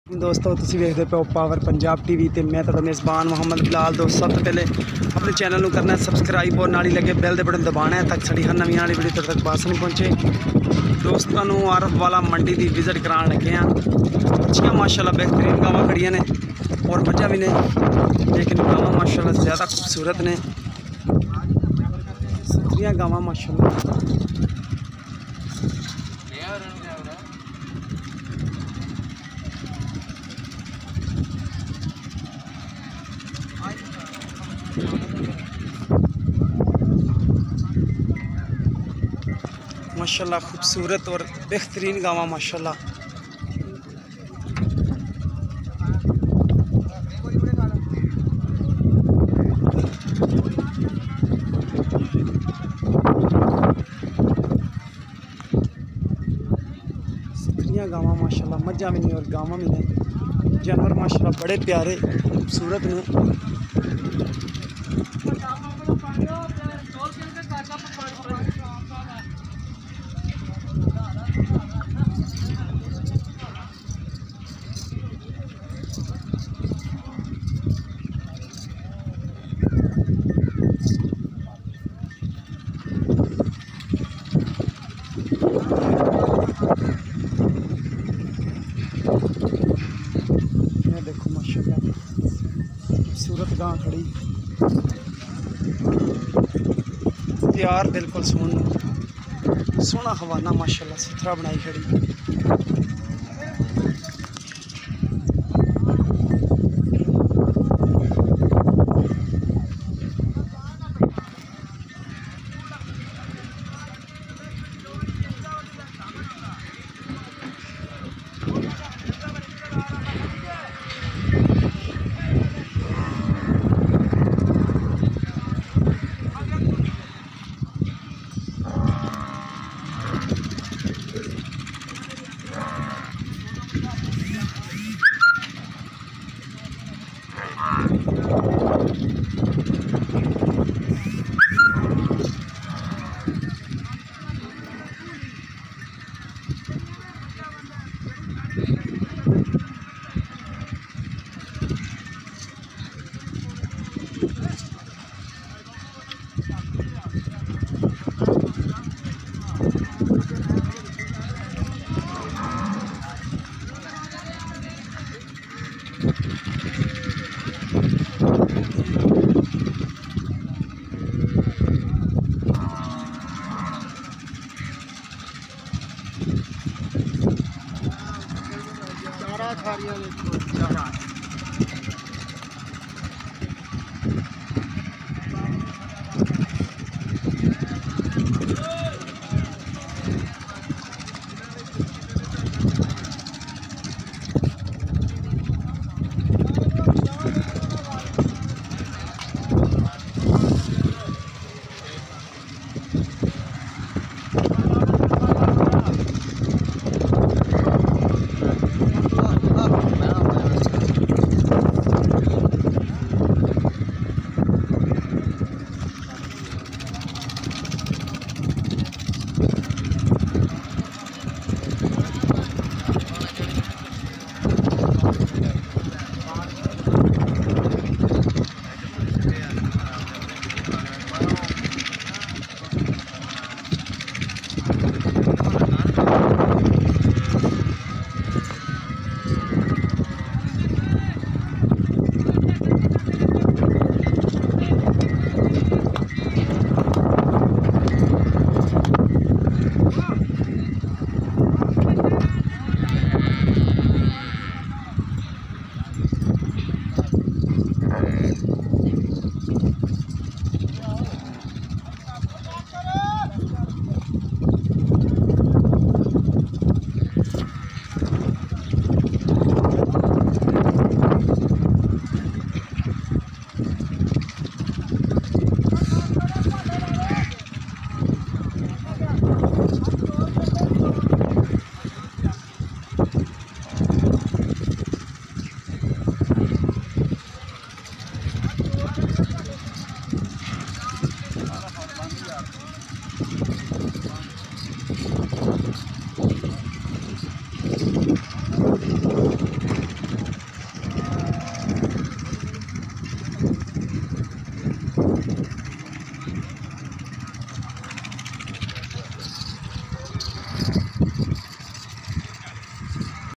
दोस्तों तुसीं वेखदे पे पावर पंजाब टीवी ते मैं तुहाडा मेज़बान मोहम्मद बिलाल। दोस्तों सब तो पहले अपने चैनल को करना है सबसक्राइब और नाली लगे बेल दे बटन दबाना है ताकि साड़ी हर नवी आने वीडियो तुहाडे तक पास नहीं पहुँचे। दोस्तों आरफ वाला मंडी की विजिट कराने लगे हैं। अच्छियाँ माशाल्लाह बेहतरीन गावां खड़ियां ने और मझां भी ने, लेकिन गावां माशाल्लाह ज़्यादा खूबसूरत ने। सुथरियाँ गावां माशाल्लाह। माशाल्लाह खूबसूरत और बेहतरीन गावां माशाल्लाह। सुथरियाँ गावां माशाल्लाह, मझां भी नहीं और गावां भी ने। जानवर माशाल्लाह बड़े प्यारे खूबसूरत ने। देखो माशाल्लाह खूबसूरत गां खड़ी तैयार बिल्कुल सोहना हवाना माशाल्लाह सुथरा बनाई खड़ी। चारा खा रही है।